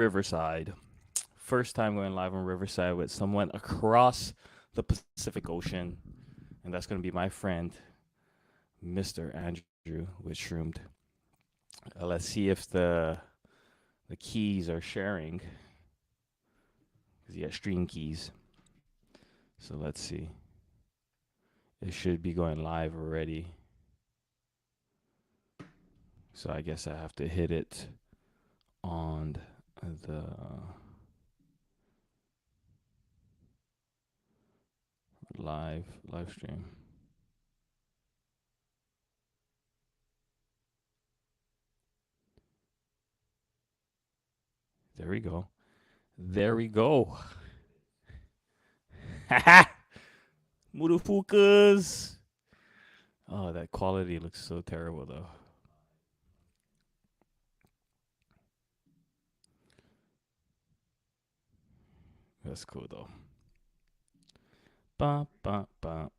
Riverside. First time going live on Riverside with someone across the Pacific Ocean. And that's going to be my friend, Mr. Andrew with Shroomed. Let's see if the keys are sharing. Because he has stream keys. So let's see. It should be going live already. So I guess I have to hit it on the live stream. There we go. There we go. Murufukas. Oh, that quality looks so terrible though. That's cool though. Ba ba ba.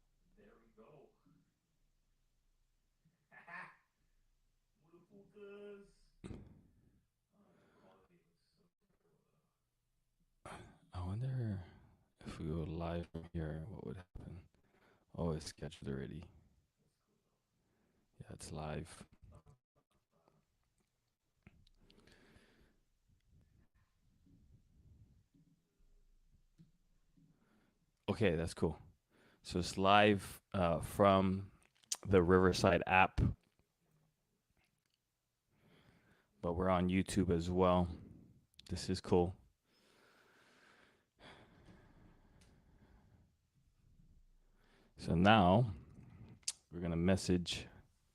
I wonder if we go live from here, what would happen? Oh, it's scheduled already. Yeah, it's live. Okay, that's cool. So it's live from the Riverside app, but we're on YouTube as well. This is cool. So now we're gonna message.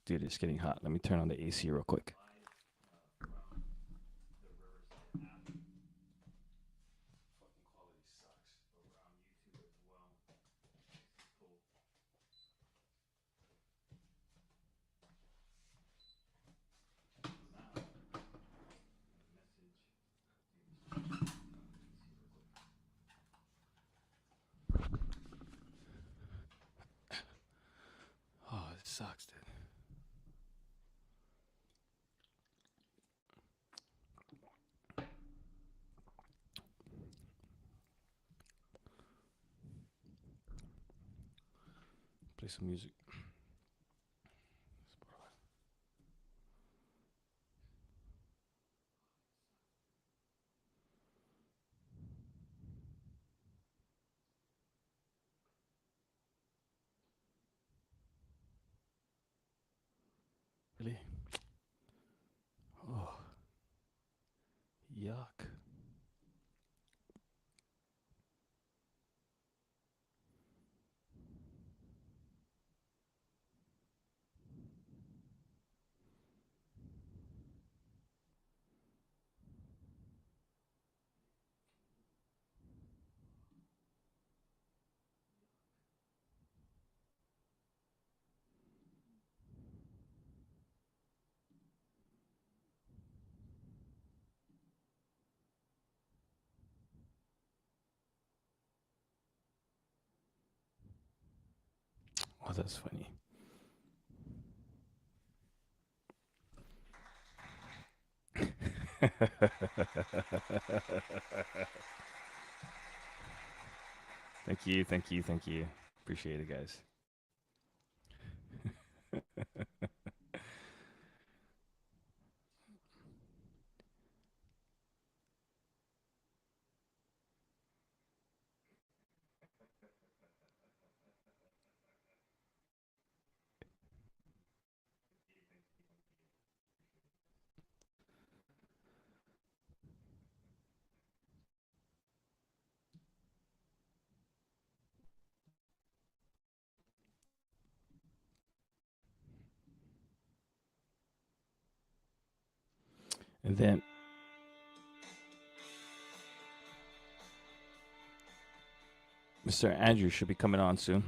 Dude, it's getting hot. Let me turn on the AC real quick. Oh, it sucks, dude. Play some music. Really? Oh, yuck. Oh, that's funny. Thank you, thank you, thank you. Appreciate it, guys. And then Mr. Andrew should be coming on soon.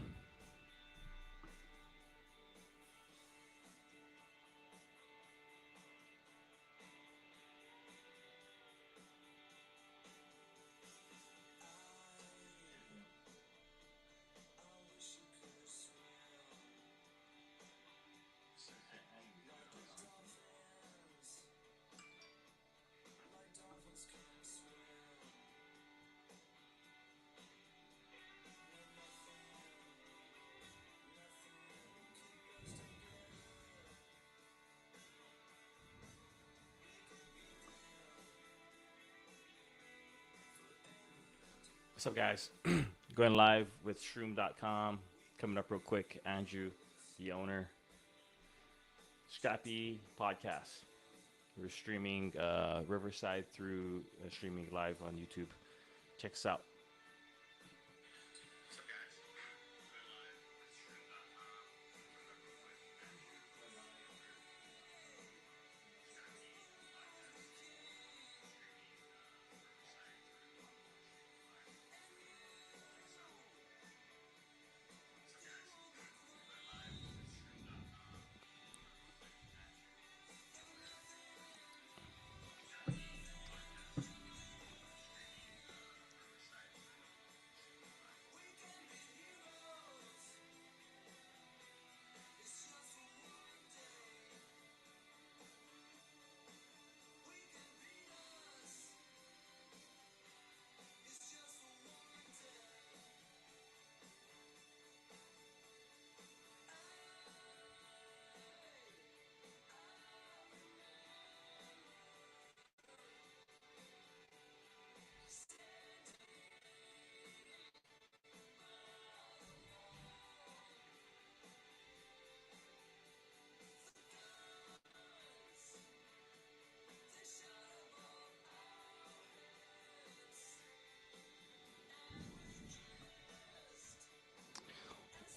What's up, guys? Going live with shroom.com. Coming up real quick, Andrew, the owner. Scrappy podcast. We're streaming Riverside through streaming live on YouTube. Check us out.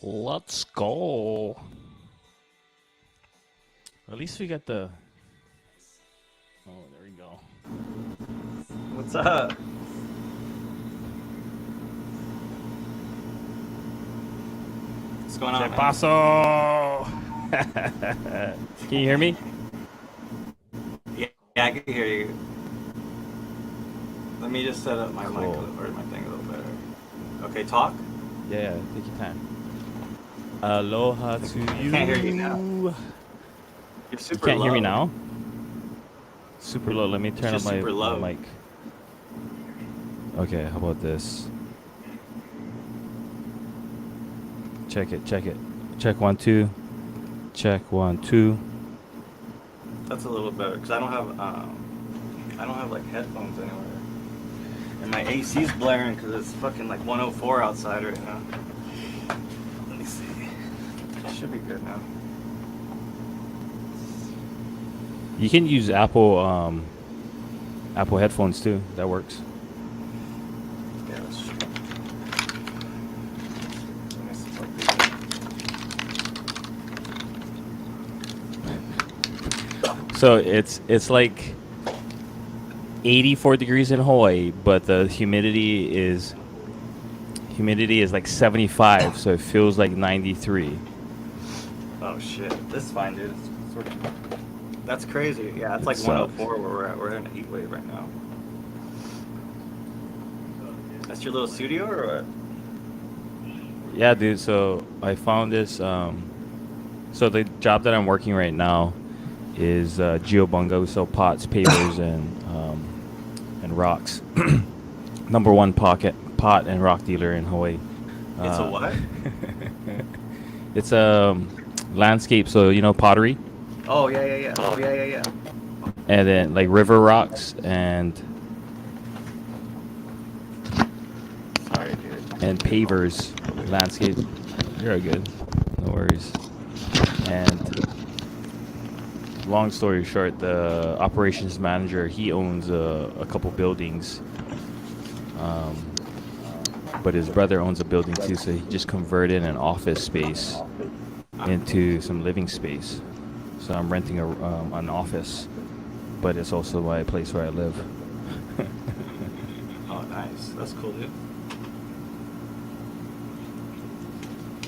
Let's go. At least we got the... Oh, there we go. What's up? What's going on, ¿Qué pasó? Can you hear me? Yeah, I can hear you. Let me just set up my mic or my thing a little better. Okay, talk? Yeah, take your time. Aloha to you. I can't hear you now. You're super You can't low. hear me now? Super low. Let me turn up my mic. Okay, how about this? Check it, check it. Check 1 2. Check 1 2. That's a little better because I don't have like headphones anywhere. And my AC's blaring because it's fucking like 104 outside right now. Let me see. It should be good now. You can use Apple headphones too. That works. Yeah, that's true. So it's like 84 degrees in Hawaii, but the humidity is like 75, so it feels like 93. Oh shit, this is fine, dude. It's sort of, that's crazy. Yeah, it's like It 104 where we're at. We're in a heat wave right now. That's your little studio or what? Yeah, dude. So I found this. So the job that I'm working right now is geobunga. We sell pots, pavers, and rocks. Number one pot and rock dealer in Hawaii. It's a what? It's a landscape. So you know pottery. Oh yeah. Oh yeah. And then like river rocks and Sorry, dude. and pavers, landscape. You're good. No worries. And long story short, the operations manager, he owns a couple buildings. But his brother owns a building too, so he just converted an office space into some living space. So I'm renting an office, but it's also my place where I live. Oh, nice. That's cool, dude.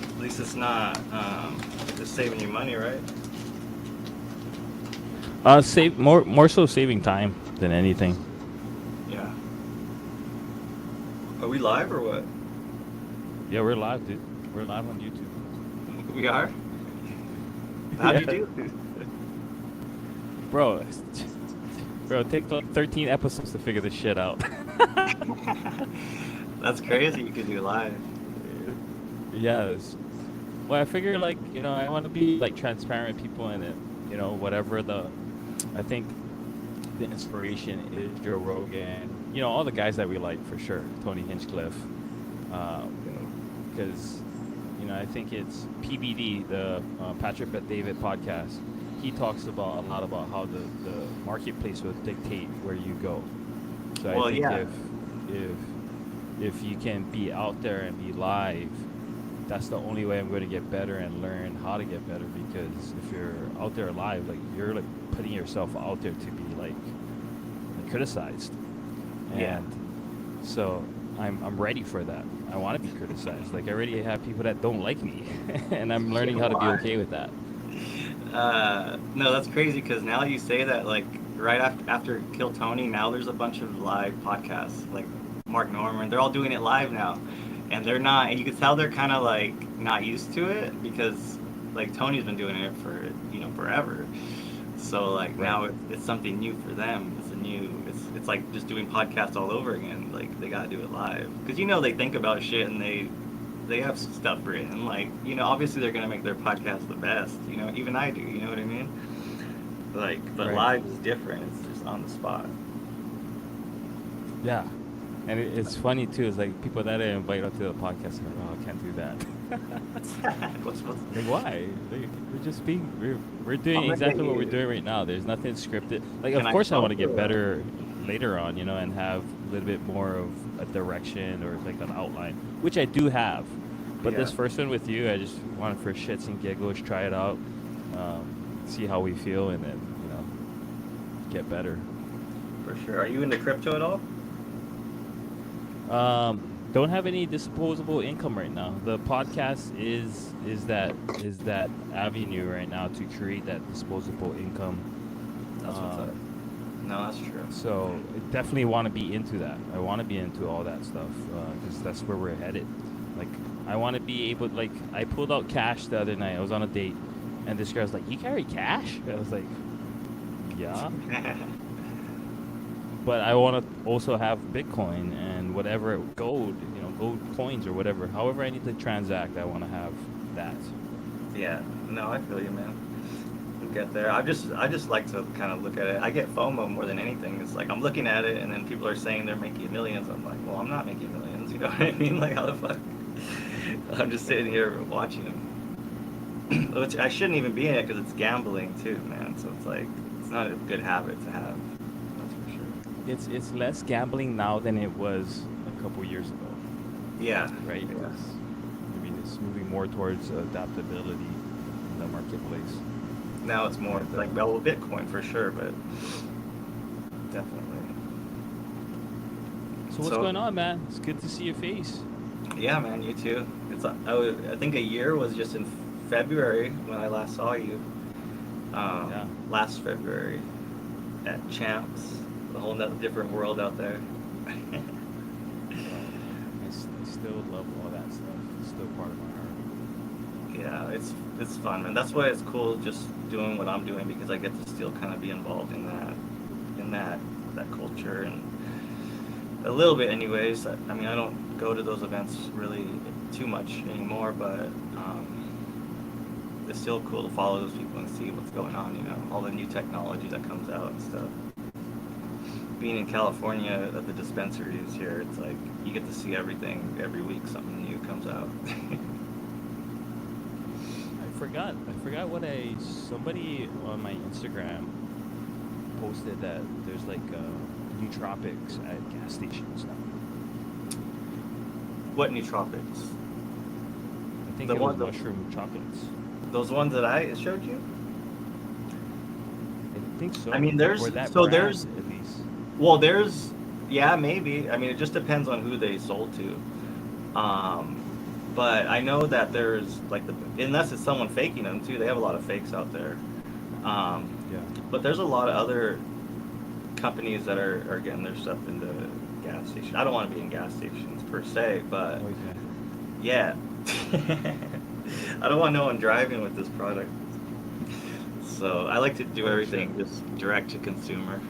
At least it's not just saving you money, right? Save more so saving time than anything. Yeah. Are we live or what? Yeah, we're live, dude. We're live on YouTube. We are? How'd you do? Bro, it takes like 13 episodes to figure this shit out. That's crazy you could do live. Yes. Well, I figure like, I want to be like transparent with people in it. Whatever I think the inspiration is Joe Rogan. You know, all the guys that we like for sure. Tony Hinchcliffe, because I think it's PBD, the Patrick Bet David podcast. He talks about a lot about how the marketplace will dictate where you go. So I Well, think yeah, if if you can be out there and be live, that's the only way I'm going to get better and learn how to get better. Because if you're out there live, like you're like putting yourself out there to be like criticized, yeah. and so I'm ready for that. I want to be criticized. Like I already have people that don't like me, and I'm learning how to be Why? okay with that. No, that's crazy because now you say that, like, right after Kill Tony, now there's a bunch of live podcasts, like Mark Norman. They're all doing it live now, and they're not. And you can tell they're kind of like not used to it because, like, Tony's been doing it for forever. So like Right. now it's something new for them. It's a new. It's like just doing podcasts all over again. Like they gotta do it live because they think about shit and they have stuff written. Like, obviously they're gonna make their podcast the best. Even I do. You know what I mean? Like, but Right. live is different. It's just on the spot. Yeah. And it's funny too. It's like people that I invite onto the podcast are like, oh, I can't do that. what's Like why? Like, we're doing I'm exactly what we're ready. doing right now. There's nothing scripted. Like Can of I course I want talk to to get it? better later on, and have a little bit more of a direction or like an outline, which I do have. But Yeah, this first one with you, I just wanted for shits and giggles, try it out, see how we feel, and then get better. for sure. Are you into crypto at all? Don't have any disposable income right now. The podcast is that avenue right now to create that disposable income. That's what's up. Um, No, that's true. so I definitely want to be into that. I want to be into all that stuff because that's where we're headed. Like I want to be able. Like I pulled out cash the other night. I was on a date, and this girl's like, "You carry cash?" I was like, "Yeah." But I want to also have Bitcoin and whatever gold, gold coins or whatever. However, I need to transact. I want to have that. Yeah, no, I feel you, man. We'll get there. I just like to kind of look at it. I get FOMO more than anything. It's like I'm looking at it, and then people are saying they're making millions. I'm like, well, I'm not making millions. You know what I mean? Like, how the fuck? I'm just sitting here watching them, which I shouldn't even be in it because it's gambling too, man. So it's like it's not a good habit to have. That's for sure. It's less gambling now than it was a couple years ago, Yeah, right? yeah. 'Cause, I mean, it's moving more towards adaptability in the marketplace. Now it's more And like, well, Bitcoin for sure, but definitely. so what's So going on, man? It's good to see your face. yeah, man, you too. I think a year was just in February when I last saw you. Yeah. Last February at Champs, a whole nother different world out there. Well, I still love all that stuff. It's still part of my heart. Yeah, it's fun, man. That's why it's cool just doing what I'm doing because I get to still kind of be involved in that culture and a little bit anyways. I mean, I don't go to those events really too much anymore, but it's still cool to follow those people and see what's going on, all the new technology that comes out and stuff. Being in California at the dispensaries here, it's like you get to see everything every week, something new comes out. I forgot what somebody on my Instagram posted that there's like nootropics at gas stations now. What nootropics? I think The it was one, mushroom chocolates. those ones that I showed you? I think so. I mean, Or that there's, brand at least. well, yeah, maybe. I mean, it just depends on who they sold to. But I know that there's like unless it's someone faking them too, they have a lot of fakes out there. Um, Yeah. but there's a lot of other companies that are getting their stuff into gas stations. I don't want to be in gas stations per se, but Okay. yeah. I don't want no one driving with this product. So I like to do everything just direct to consumer.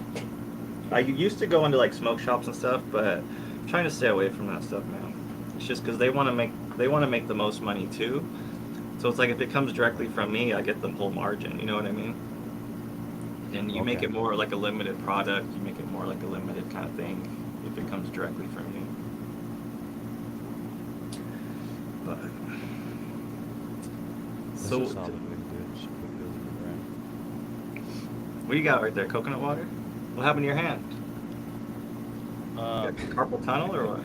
I used to go into like smoke shops and stuff, but I'm trying to stay away from that stuff, man. It's just because they want to make the most money too. So it's like if it comes directly from me, I get the whole margin. You know what I mean? And you make Okay. it more like a limited product. You make it more like a limited kind of thing if it comes directly from you. But That's so, a solid way to do it. Just put those in the brand. what do you got right there? Coconut water? What happened to your hand? You Uh, got carpal tunnel or what?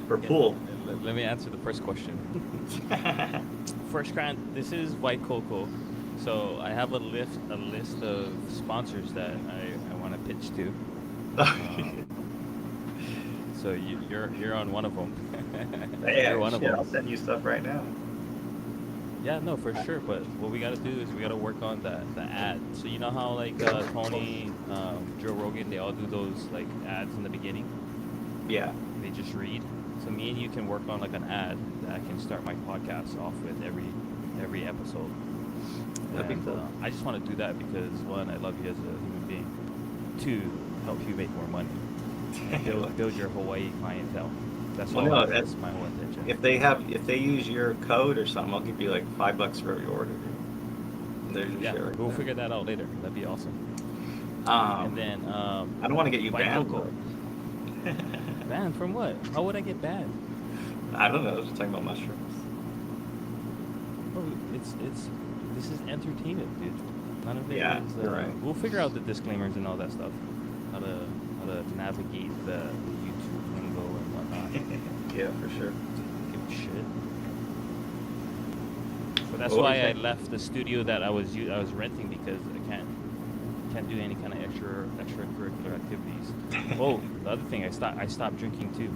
Or yeah, pool? let me answer the first question. First grant, this is White Cocoa. So I have a list of sponsors that I want to pitch to. So you're on one of them. You're Yeah, one of shit, I'll them. send you stuff right now. Yeah, no, for sure. But what we got to do is we got to work on the ad. So you know how like Tony, Joe Rogan, they all do those like ads in the beginning. Yeah. They just read. So me and you can work on like an ad that I can start my podcast off with every episode. That'd be And cool. I just want to do that because one, I love you as a human being. Two, help you make more money. And build your Hawaii clientele. That's Well, all. no, That's my whole intention. if they use your code or something, I'll give you like $5 for every order, dude. There's your Yeah, share right we'll there. figure that out later. That'd be awesome. And then I don't want to get you White banned. Cocoa. Banned from what? How would I get banned? I don't know. I was just talking about mushrooms. Oh, it's this is entertainment, dude. None of it Yeah, is. you're right. We'll figure out the disclaimers and all that stuff. How to navigate the YouTube lingo and whatnot. Yeah, for sure. Give a shit. But that's What was why I that? left the studio that I was renting because I can't do any kind of extracurricular activities. Oh, the other thing, I stopped drinking too.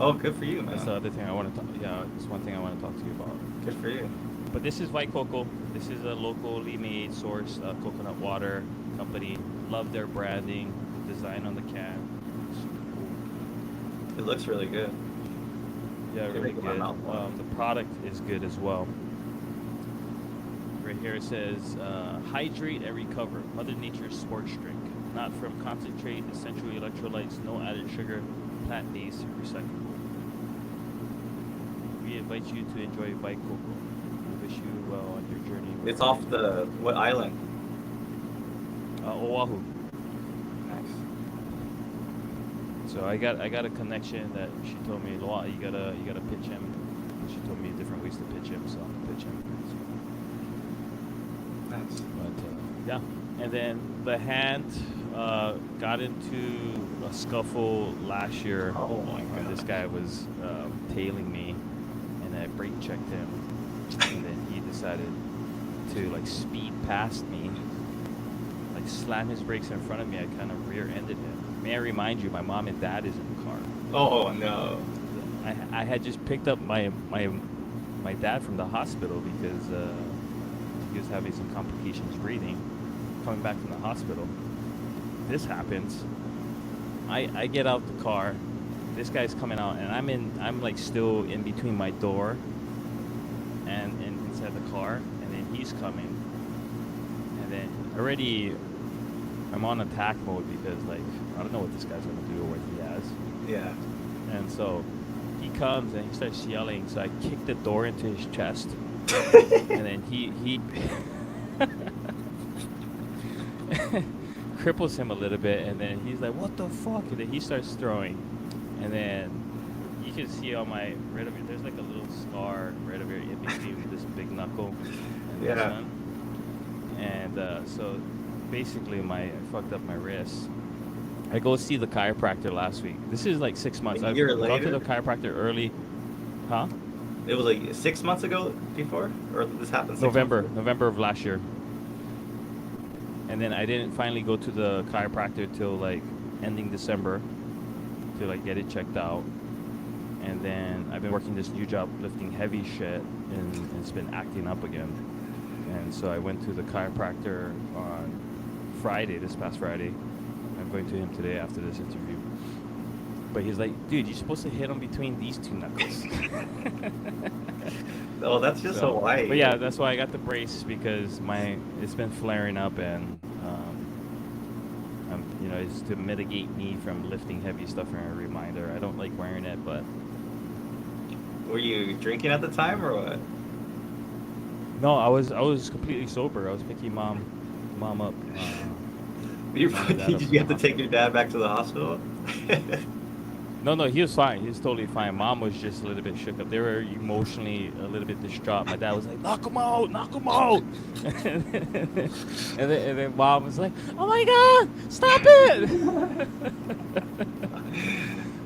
Oh, good for you, That's the man. other thing I want to talk. Yeah, it's one thing I want to talk to you about. Good for you. But this is White Cocoa. This is a locally made source coconut water company. Love their branding, design on the can. Super cool. It looks really good. Yeah, You're really making my good. mouth water. The product is good as well. Right here it says, hydrate and recover. Mother Nature's sports drink. Not from concentrate, essential electrolytes, no added sugar, plant-based, recyclable. We invite you to enjoy White Cocoa. We wish you well on your journey. It's off the what island? Oahu. Nice. So I got a connection that she told me, Loa'a, you gotta pitch him. She told me different ways to pitch him, so I'm gonna pitch him. Nice. But yeah, and then the hand got into a scuffle last year. Oh my when god. this guy was tailing me, and I brake checked him, and then he decided to like speed past me, like slam his brakes in front of me. I kind of rear-ended him. May I remind you, my mom and dad is in the car. Oh no. I had just picked up my dad from the hospital because he was having some complications breathing. Coming back from the hospital, this happens. I get out the car. This guy's coming out, and I'm like still in between my door and inside the car, and then he's coming, and then already I'm on attack mode because like I don't know what this guy's gonna do or what he has. Yeah. And so he comes and he starts yelling. So I kick the door into his chest, and then he cripples him a little bit. And then he's like, "What the fuck?" And then he starts throwing, and then you can see on my right over there's like a little scar right over here in between this big knuckle and this Yeah. one. And so basically, I fucked up my wrist. I go see the chiropractor last week. This is like 6 months. A I've year gone to later? the chiropractor early. Huh? It was like 6 months ago before? Or this happened 6 months ago? November of last year. And then I didn't finally go to the chiropractor till like ending December to like get it checked out. And then I've been working this new job lifting heavy shit, and it's been acting up again. And so I went to the chiropractor on Friday, this past Friday. I'm going to him today after this interview. But he's like, dude, you're supposed to hit him between these two knuckles. Oh, that's just So, Hawaii. But yeah, that's why I got the brace because it's been flaring up, and it's to mitigate me from lifting heavy stuff and a reminder. I don't like wearing it, but Were you drinking at the time or what? no, I was completely sober. I was picking mom up Mom and dad Did up in you the have to take hospital. your dad back to the hospital? No, no, he was fine. He was totally fine. Mom was just a little bit shook up. They were emotionally a little bit distraught. My dad was like, "Knock him out, knock him out," and then mom was like, "Oh my God, stop it!"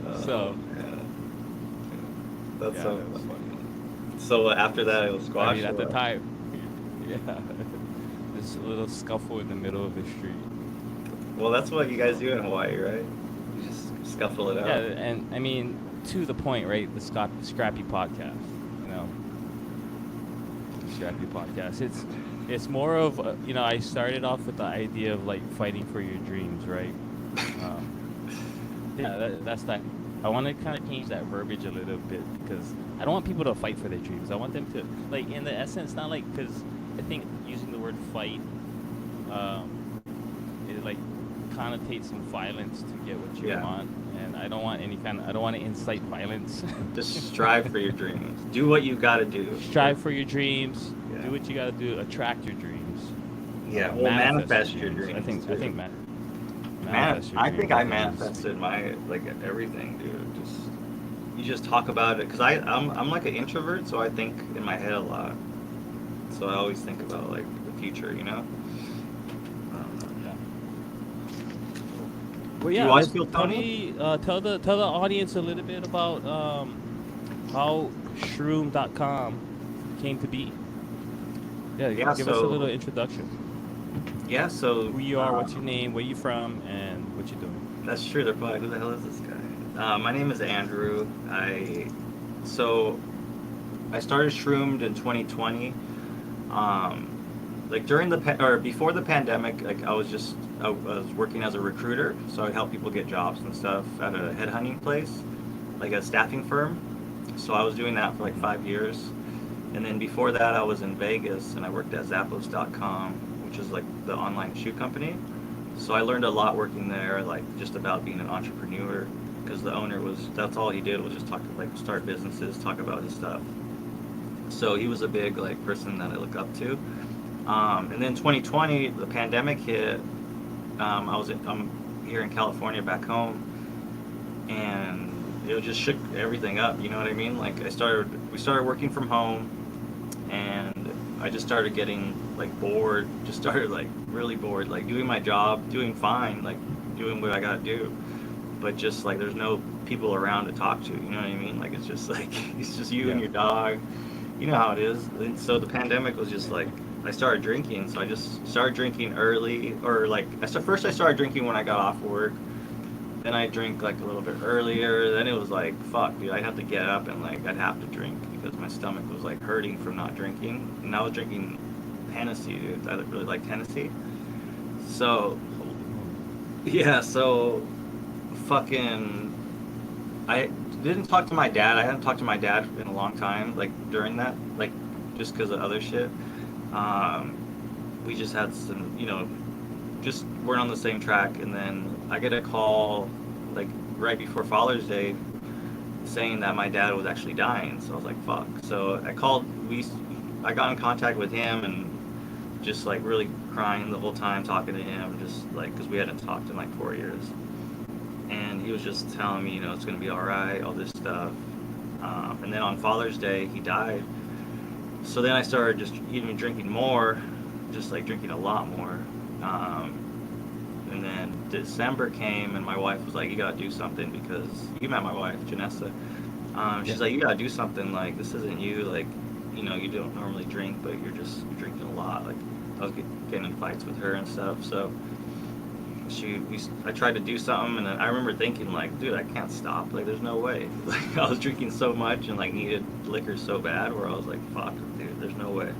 Oh So man, that's yeah, so that was funny. funny. So after that, it was I mean, squash at or the what? time, yeah, this little scuffle in the middle of the street. Well, that's what you guys do in Hawaii, right? You just scuffle it Yeah, out. and I mean, to the point, right? The Scrappy podcast, you know, the Scrappy podcast. It's more of I started off with the idea of like fighting for your dreams, right? Um, yeah, that's that. I want to kind of change that verbiage a little bit because I don't want people to fight for their dreams. I want them to like, in the essence, not like because I think using the word fight, um, it like connotates some violence to get what you Yeah, want, and I don't want any kind of I don't want to incite violence. just strive for your dreams. Do what you got to do. Strive for your dreams. Yeah, Do what you got to do. Attract your dreams. yeah. Well, Manifest your manifest your dreams. I dreams think. I too. think. Manifest your I dreams. think I I think is. manifested my like everything, dude. Just you just talk about it because I'm like an introvert, so I think in my head a lot. So I always think about like the future, you know. Yeah. Well, Do you yeah. always Let's feel tell Tony? me. Tell the audience a little bit about how shroom.com came to be. Yeah. Yeah. Give us a little So introduction. yeah. So Who you are, what's your name, where you from, and what you doing. that's true. They're probably who the hell is this guy? My name is Andrew. So I started Shroomed in 2020. Um, like during or before the pandemic, like I was working as a recruiter, so I'd help people get jobs and stuff at a headhunting place, like a staffing firm. So I was doing that for like Mm-hmm. 5 years, and then before that I was in Vegas and I worked at Zappos.com, which is like the online shoe company. So I learned a lot working there, like just about being an entrepreneur, because the owner was that's all he did was just talk like start businesses, talk about his stuff. So he was a big like person that I look up to. And then 2020, the pandemic hit. I'm here in California, back home, and it just shook everything up. You know what I mean? Like we started working from home, and I just started getting like bored. Just started like really bored, like doing my job, doing fine, like doing what I gotta do, but just like there's no people around to talk to. You know what I mean? Like it's just like it's just you and Yeah. your dog. You know how it is. And so the pandemic was just like I started drinking. So I just started drinking early, or like first I started drinking when I got off work. Then I drink like a little bit earlier. Then it was like fuck, dude. I'd have to get up and like I'd have to drink because my stomach was like hurting from not drinking. And I was drinking Hennessy, dude. I really like Hennessy. So Holy moly. yeah, so fucking I didn't talk to my dad. I hadn't talked to my dad in a long time. Like during that, like just because of other shit. Um, we just had some, just weren't on the same track. And then I get a call, like right before Father's Day, saying that my dad was actually dying. So I was like, fuck. So I called. I got in contact with him and just like really crying the whole time, talking to him, just like because we hadn't talked in like 4 years. And he was just telling me, it's gonna be all right, all this stuff. And then on Father's Day, he died. So then I started just even drinking more, just like drinking a lot more. Um, and then December came, and my wife was like, "You gotta do something because you met my wife, Janessa. Yeah. She's like, you gotta do something. Like this isn't you. Like, you don't normally drink, but you're drinking a lot. Like I was getting in fights with her and stuff. So I tried to do something, and I remember thinking like, dude, I can't stop. Like, there's no way. Like, I was drinking so much and like needed liquor so bad, where I was like, fuck, dude, there's no way.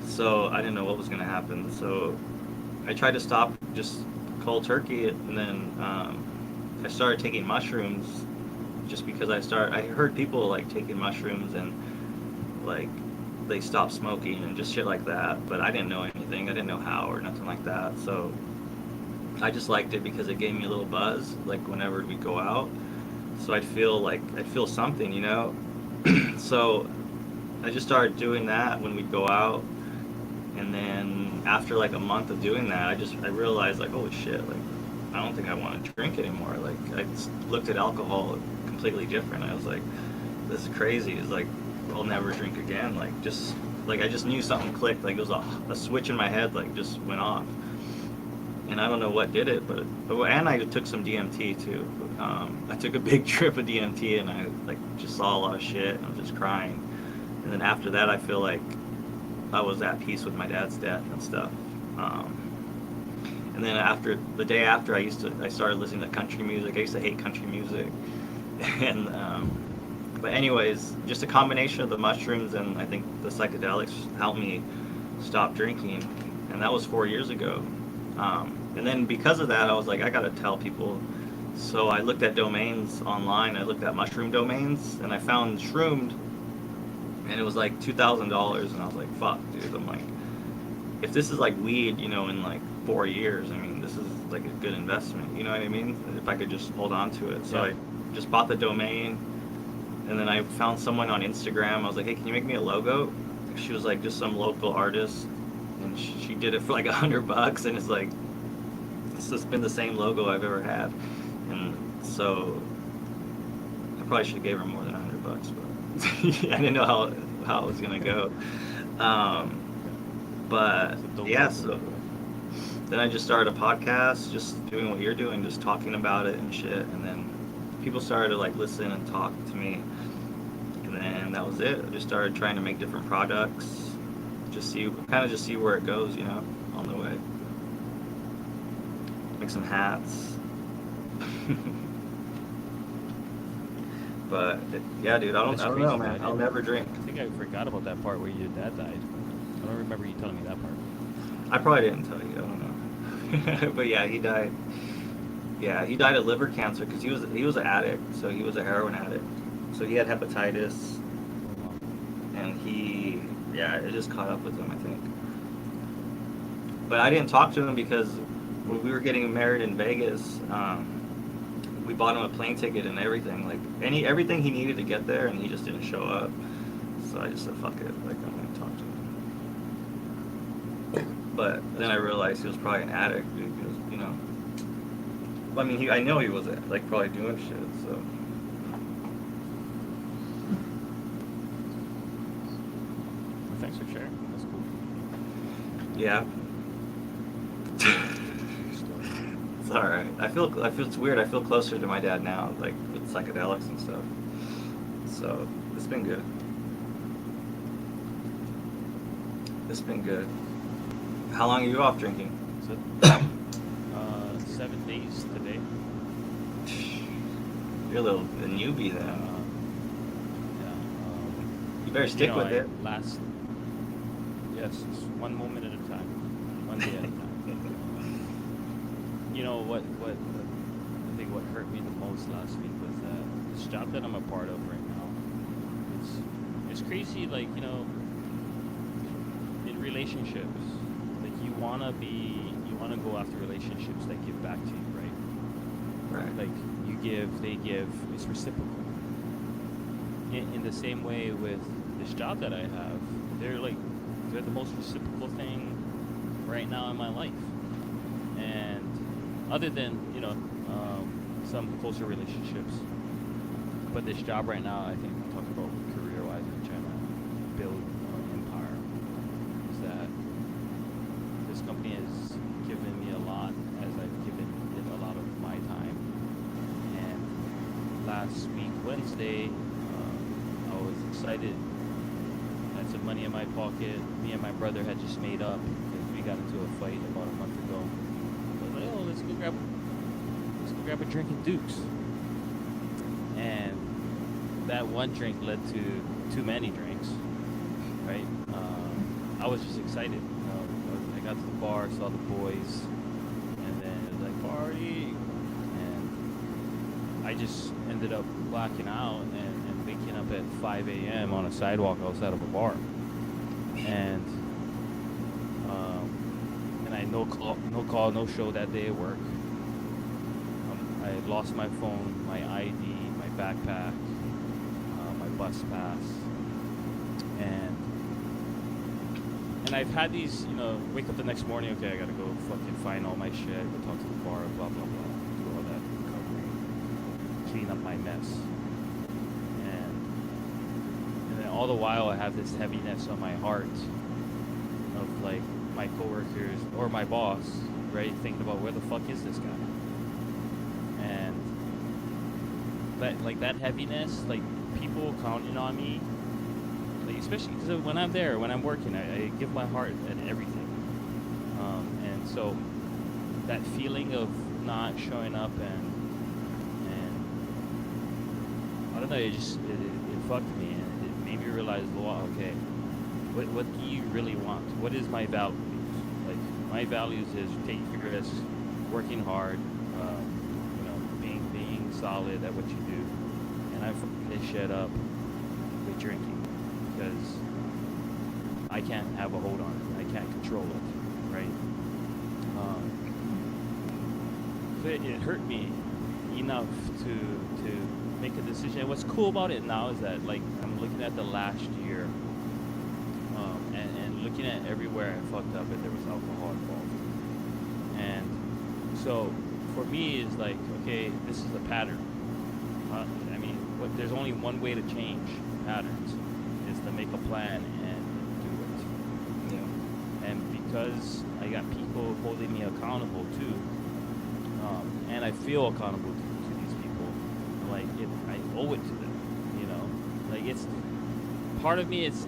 So I didn't know what was gonna happen. So I tried to stop just cold turkey, and then I started taking mushrooms, just because I heard people like taking mushrooms and like they stopped smoking and just shit like that. But I didn't know anything. I didn't know how or nothing like that. So I just liked it because it gave me a little buzz, like whenever we go out. So I'd feel something. So I just started doing that when we'd go out, And then after like a month of doing that, I realized like, holy shit, like I don't think I want to drink anymore. Like I just looked at alcohol completely different. I was like, this is crazy. It's like I'll never drink again. Like I just knew something clicked. Like it was a switch in my head like just went off. And I don't know what did it, but and I took some DMT too. I took a big trip of DMT and I like just saw a lot of shit. And I'm just crying. And then after that, I feel like I was at peace with my dad's death and stuff. And then after the day after, I started listening to country music. I used to hate country music, and but anyways, just a combination of the mushrooms and I think the psychedelics helped me stop drinking, and that was 4 years ago. And then because of that, I was like, I gotta tell people. So I looked at domains online. I looked at mushroom domains, and I found Shroomed, and it was like $2,000, and I was like, fuck, dude. I'm like, if this is like weed, in like 4 years, I mean, this is like a good investment. You know what I mean? If I could just hold on to it. So I just bought the domain, and then I found someone on Instagram. I was like, hey, can you make me a logo? She was like, just some local artist, and she did it for like $100, and it's just been the same logo I've ever had. And so I probably should have gave her more than $100, but I didn't know how it was gonna go. But yeah, so then I just started a podcast, just doing what you're doing, just talking about it and shit. And then people started to like listen and talk to me, and then that was it. I just started trying to make different products, just see where it goes, on the way. Make some hats. But yeah, dude, I don't know, man. I'll never drink. I think I forgot about that part where your dad died. I don't remember you telling me that part. I probably didn't tell you. I don't know. But yeah, he died. Yeah, he died of liver cancer because he was an addict. So he was a heroin addict. So he had hepatitis, and it just caught up with him, I think. But I didn't talk to him because when we were getting married in Vegas, we bought him a plane ticket and everything, like everything he needed to get there, and he just didn't show up. So I just said, fuck it, like I'm gonna talk to him. But then I realized he was probably an addict because, I mean, I know he was like probably doing shit. So thanks for sharing. That's cool. yeah. It's all right. I feel it's weird. I feel closer to my dad now, like with psychedelics and stuff. So it's been good. It's been good. How long are you off drinking? So, 7 days today. You're a newbie then. Yeah. You better stick with it. Yes, it's one moment at a time, one day at a time. What I think what hurt me the most last week was that this job that I'm a part of right now. It's crazy, like in relationships, like you wanna go after relationships that give back to you, right? Right. Like you give, they give, it's reciprocal. In the same way with this job that I have, they're the most reciprocal thing right now in my life. And other than some closer relationships, but this job right now, I think talking about career-wise and trying to build an empire, is that this company has given me a lot as I've given it a lot of my time. And last week Wednesday, I was excited. I had some money in my pocket. Me and my brother had just made up because we got into a fight about a month ago. I was like, oh, let's go grab a drink in Duke's. And that one drink led to too many drinks, right? I was just excited. I got to the bar, saw the boys, and then it was like party. And I just ended up blacking out and waking up at 5 a.m. on a sidewalk outside of a bar. And I no call, no show that day at work. I had lost my phone, my ID, my backpack, my bus pass, and and I've had these, wake up the next morning, okay, I gotta go fucking find all my shit, go talk to the bar, blah blah blah, do all that recovery, clean up my mess, and then all the while I have this heaviness on my heart of like my coworkers or my boss, right, thinking about where the fuck is this guy, and that heaviness, like people counting on me. Like, especially because when I'm there, when I'm working, I give my heart and everything. And so that feeling of not showing up and I don't know, it fucked me, and it made me realize, well, okay, what do you really want? What is my values? Like, my values is taking risks, working hard, being solid at what you do, and I fucking this shit up with drinking. Because I can't have a hold on it. I can't control it, right? So it hurt me enough to make a decision. And what's cool about it now is that, like, I'm looking at the last year and looking at everywhere I fucked up and there was alcohol involved. And so for me, it's like, okay, this is a pattern. There's only one way to change patterns. To make a plan and do it. Yeah. And because I got people holding me accountable too, and I feel accountable to these people, like I owe it to them. Like it's part of me. It's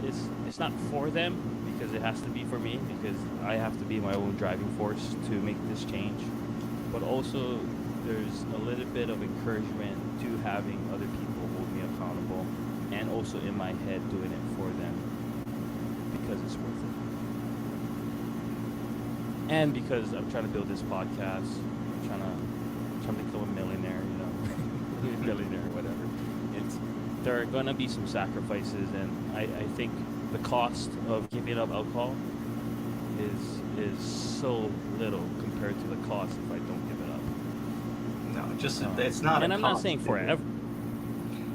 not for them because it has to be for me because I have to be my own driving force to make this change. But also there's a little bit of encouragement to having other people hold me accountable. And also in my head doing it for them because it's worth it. And because I'm trying to build this podcast, I'm trying to become a millionaire, millionaire, whatever. There are gonna be some sacrifices, and I think the cost of giving up alcohol is so little compared to the cost if I don't give it up. No, it's not. And I'm not saying forever.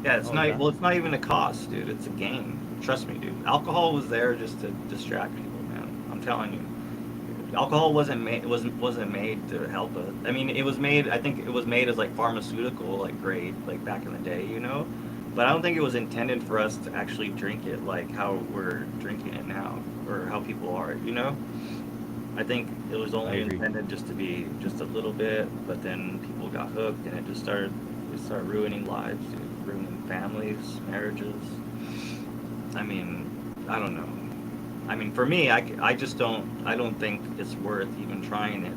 Yeah, it's not. Well, it's not even a cost, dude. It's a game. Trust me, dude. Alcohol was there just to distract people, man. I'm telling you. Alcohol wasn't made to help us. I mean, it was made. I think it was made as like pharmaceutical, like grade, like back in the day, But I don't think it was intended for us to actually drink it like how we're drinking it now, or how people are, I think it was only intended just to be just a little bit, but then people got hooked, and it started ruining lives, dude. Ruining families, marriages. I mean, I don't know. I mean, for me, I don't think it's worth even trying it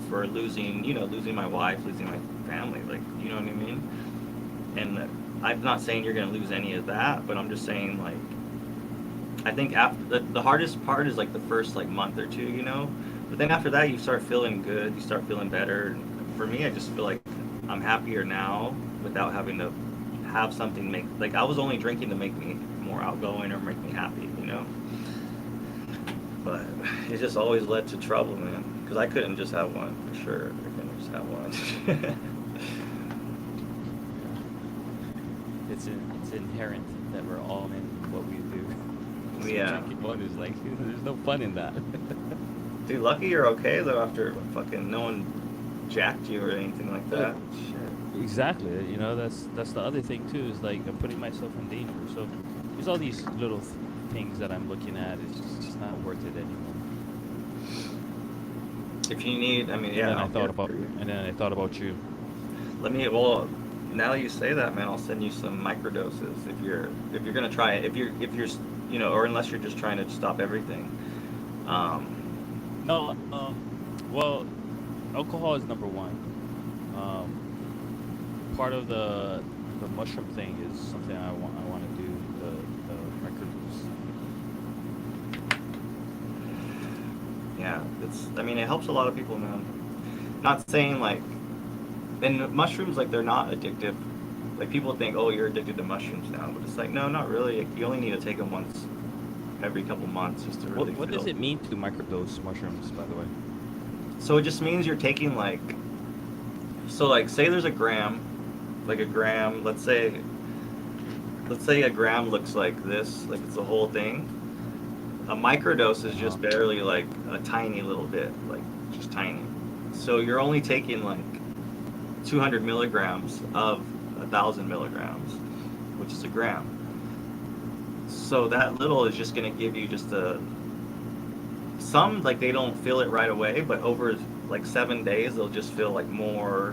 for losing my wife, losing my family, like, you know what I mean? And I'm not saying you're going to lose any of that, but I'm just saying, like, I think after the hardest part is like the first like month or two, but then after that you start feeling good, you start feeling better. For me, I just feel like I'm happier now without having to have something like I was only drinking to make me more outgoing or make me happy, But it just always led to trouble, man. Because I couldn't just have one, for sure. I couldn't just have one. It's inherent that we're all in what we do. So yeah. Drinking one is like, there's no fun in that. Dude, lucky you're okay though after fucking no one jacked you or anything like that. Shit. Exactly. That's the other thing too, is like I'm putting myself in danger. So there's all these little things that I'm looking at. It's just not worth it anymore. If you need, I mean, yeah. And then I thought about you. Now that you say that, man, I'll send you some microdoses if you're gonna try it. If you're or unless you're just trying to stop everything. No. Well, alcohol is number one. Part of the mushroom thing is something I want to do. The microdose. Yeah, it helps a lot of people, man. Not saying like, and mushrooms, like, they're not addictive. Like, people think, oh, you're addicted to mushrooms now, but it's like, no, not really. You only need to take them once every couple months just to really What does it mean to microdose mushrooms, by the way? So it just means you're taking like, say there's a gram, let's say a gram looks like this, like it's the whole thing. A microdose is Uh-huh. just barely like a tiny little bit, like just tiny. So you're only taking like 200 milligrams of 1,000 milligrams, which is a gram. So that little is just going to give you just a some like they don't feel it right away, but over like 7 days they'll just feel like more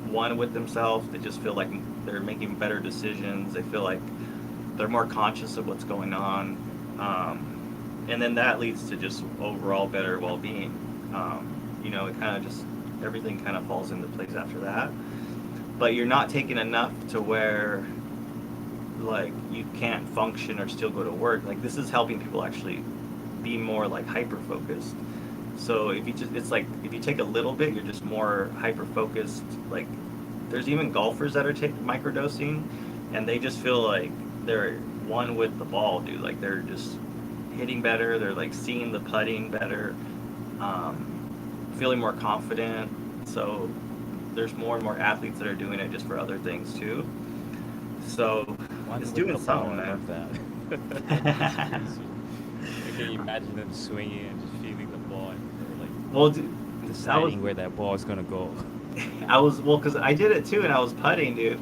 one with themselves. They just feel like they're making better decisions. They feel like they're more conscious of what's going on, and then that leads to just overall better well-being. It kind of just everything kind of falls into place after that. But you're not taking enough to where like you can't function or still go to work. Like this is helping people actually be more like hyper focused. So if you just it's like if you take a little bit, you're just more hyper focused. Like there's even golfers that are taking microdosing, and they just feel like they're one with the ball, dude. Like they're just hitting better. They're like seeing the putting better, feeling more confident. So there's more and more athletes that are doing it just for other things too. So it's One with doing the ball. something, I love man. that. That's crazy. I can imagine them swinging and just feeling the ball and like Well, dude, I was deciding where that ball is gonna go. because I did it too, and I was putting, dude,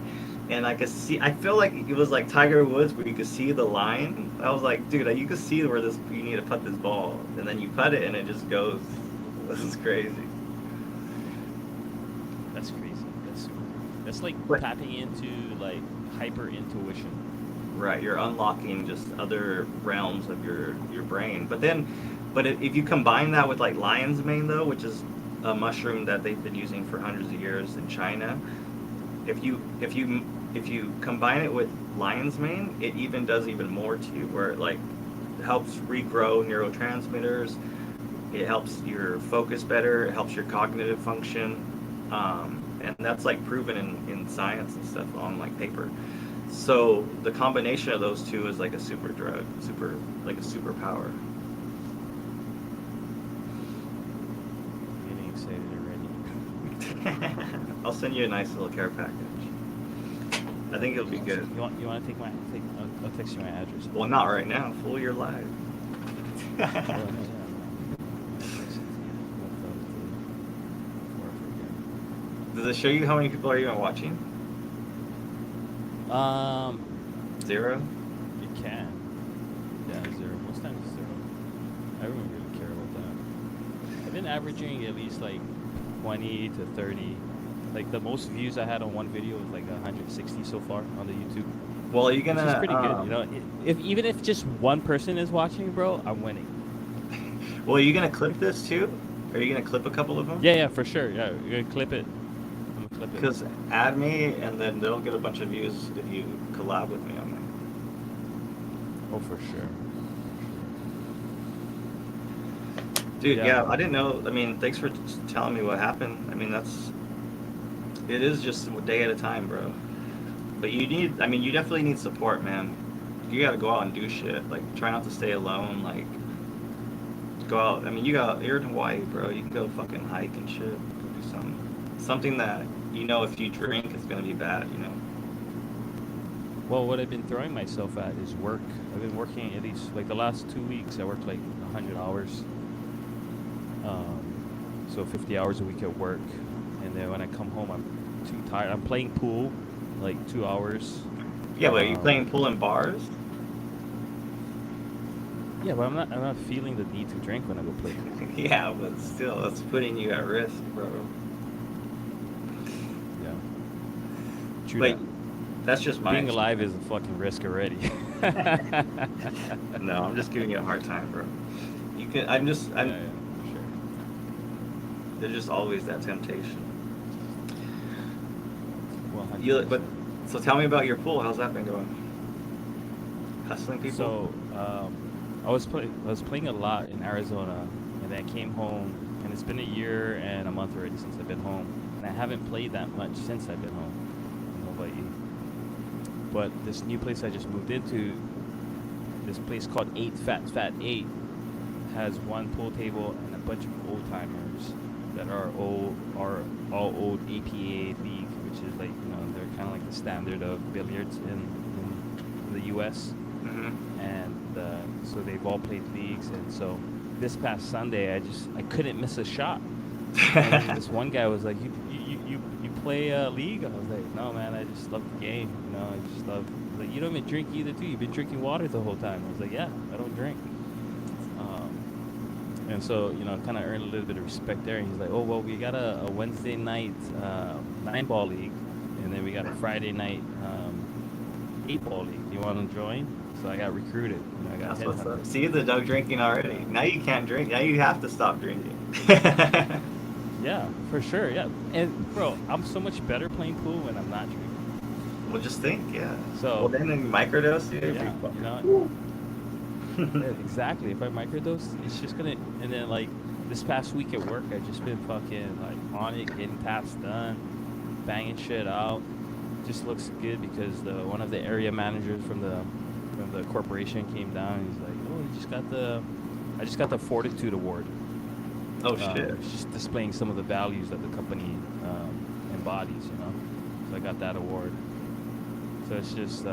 and I could see. I feel like it was like Tiger Woods, where you could see the line. I was like, dude, you could see where this you need to put this ball, and then you put it, and it just goes. This is crazy. That's crazy. That's like But tapping into like hyper intuition. right, you're unlocking just other realms of your brain. If you combine that with like lion's mane though, which is a mushroom that they've been using for hundreds of years in China, if you combine it with lion's mane, it even does even more to you, where it like helps regrow neurotransmitters. It helps your focus better. It helps your cognitive function, and that's like proven in science and stuff on like paper. So the combination of those two is like a super drug, super like a superpower. I'm getting excited already. I'll send you a nice little care package. I think it'll be good. You want to take my take? I'll text you my address. Well, not right now. Fool, you're live. Oh no, yeah, I'll text it to you. Before I Does it show you how many people are even watching? forget. Zero? You can. Yeah, zero. Most times it's zero. I don't really care about that. I've been averaging at least like 20 to 30. Like the most views I had on one video was like 160 so far on the YouTube, Well, are you which is gonna pretty good. You know, if even if just one person is watching, bro, I'm winning. well, are you gonna clip this too? Are you gonna clip a couple of them? Yeah, yeah, for sure. Yeah, you're gonna clip it. I'm gonna clip it. Because add me, and then they'll get a bunch of views if you collab with me on Oh, for sure. that. Dude, Yeah. yeah, I didn't know. I mean, thanks for telling me what happened. I mean, it is just a day at a time, bro. But you definitely need support, man. You gotta go out and do shit. Like, try not to stay alone. Like, go out. I mean, you're in Hawaii, bro. You can go fucking hike and shit. Go do something that if you drink, it's gonna be bad. Well, what I've been throwing myself at is work. I've been working at least like the last 2 weeks. I worked like 100 hours. So 50 hours a week at work, and then when I come home, I'm too tired. I'm playing pool, like 2 hours. Yeah, but are you Um, playing pool in bars? yeah, but I'm not feeling the need to drink when I go play pool. Yeah, but still, that's putting you at risk, bro. Yeah, true But that. that's just my Being alive is a fucking risk already. No, I'm just giving you a hard time, bro. You can. Yeah, yeah, for sure. There's just always that temptation. Well, But 100%. so tell me about your pool. How's that been going? Hustling people. So, I was playing a lot in Arizona, and then I came home, and it's been a year and a month already since I've been home, and I haven't played that much since I've been home in Hawaii. But this new place I just moved into, this place called Eight Fat Eight, has one pool table and a bunch of old timers that are all old APA league, which is like they're kind of like the standard of billiards in the U.S. and so they've all played leagues, and so this past Sunday I couldn't miss a shot. And then this one guy was like, "You play league?" I was like, "No, man, I just love the game. You know, I just love." Like, you don't even drink either, too. You've been drinking water the whole time. I was like, "Yeah, I don't drink." And so, kind of earned a little bit of respect there. And he's like, "Oh, well, we got a Wednesday night 9-ball league, and then we got a Friday night 8-ball league. Do you want to join?" So I got recruited. I got That's what's headhunted. up. See the no drinking already. Now you can't drink. Now you have to stop drinking. Yeah, for sure. Yeah, and bro, I'm so much better playing pool when I'm not drinking. Well, just think, yeah. So Well, then in microdose, dude. yeah, yeah, exactly. If I microdose, it's just gonna. And then like this past week at work, I just been fucking like on it, getting tasks done, banging shit out. Just looks good because one of the area managers from the corporation came down. And he's like, "Oh, I just got the Fortitude Award." Oh shit. It's just displaying some of the values that the company embodies. So I got that award. So it's just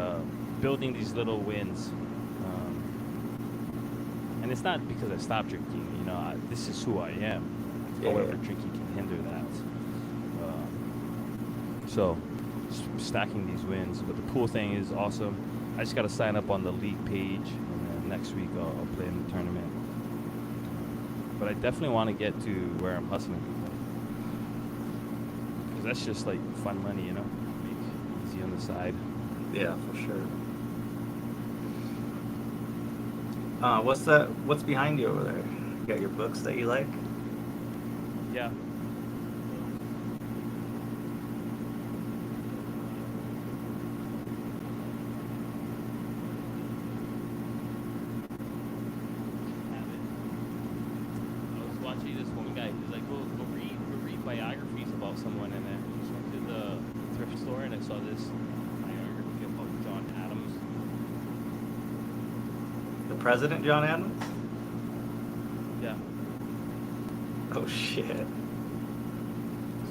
building these little wins. And it's not because I stopped drinking. This is who I am. However, drinking can hinder that. So stacking these wins. But the pool thing is awesome. I just got to sign up on the league page, and then next week I'll play in the tournament. But I definitely want to get to where I'm hustling. Because that's just like fun money, Make easy on the side. Yeah, for sure. What's that? What's behind you over there? You got your books that you like? Yeah. I was watching this one guy. He's like, "We'll read biographies about someone," and then I just went to the thrift store and I saw this biography about John Adams. The President John Adams? Yeah. Oh shit.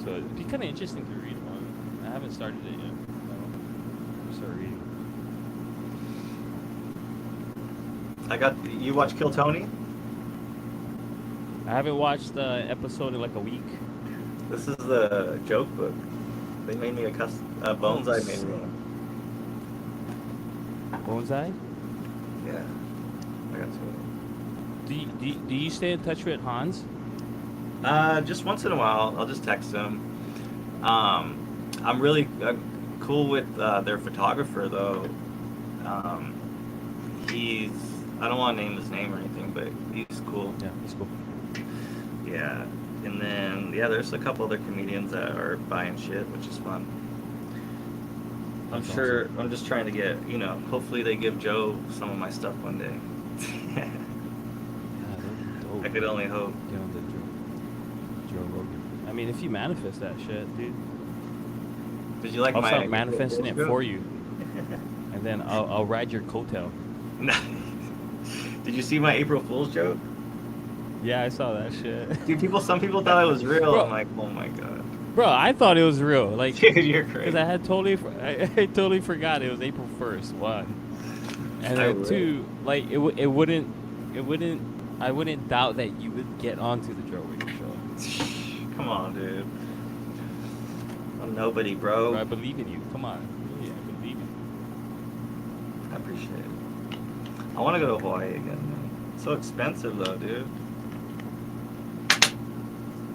So it'd be kind of interesting to read about it. I haven't started it yet. I'll start reading. You watch Kill Tony? I haven't watched the episode in like a week. This is the joke book. They made me a custom. Boneseye made me one. Bonsai? Yeah. I got two. Do you stay in touch with Hans? Just once in a while, I'll just text him. I'm really cool with their photographer though. I don't want to name his name or anything, but he's cool. Yeah, he's cool. Yeah, and then there's a couple other comedians that are buying shit, which is fun. That's sure. awesome. I'm just trying to get, hopefully they give Joe some of my stuff one day. Yeah, that'd be dope. I could only hope. Get on the Joe Rogan. I mean, if you manifest that shit, dude, Did you like I'll my start manifesting it joke? for you, and then I'll ride your coattail. Did you see my April Fool's joke? Yeah, I saw that shit. Dude, some people thought it was real. Bro. I'm like, oh my god. Bro, I thought it was real. Like, Dude, you're because crazy. I had I totally forgot it was April 1st. One, and then two, like I wouldn't doubt that you would get onto the Joe Rogan show. Come on, dude. I'm nobody, bro. Bro, I believe in you. Come on, really, I believe in you. I appreciate it. I want to go to Hawaii again, man. It's so expensive, though, dude.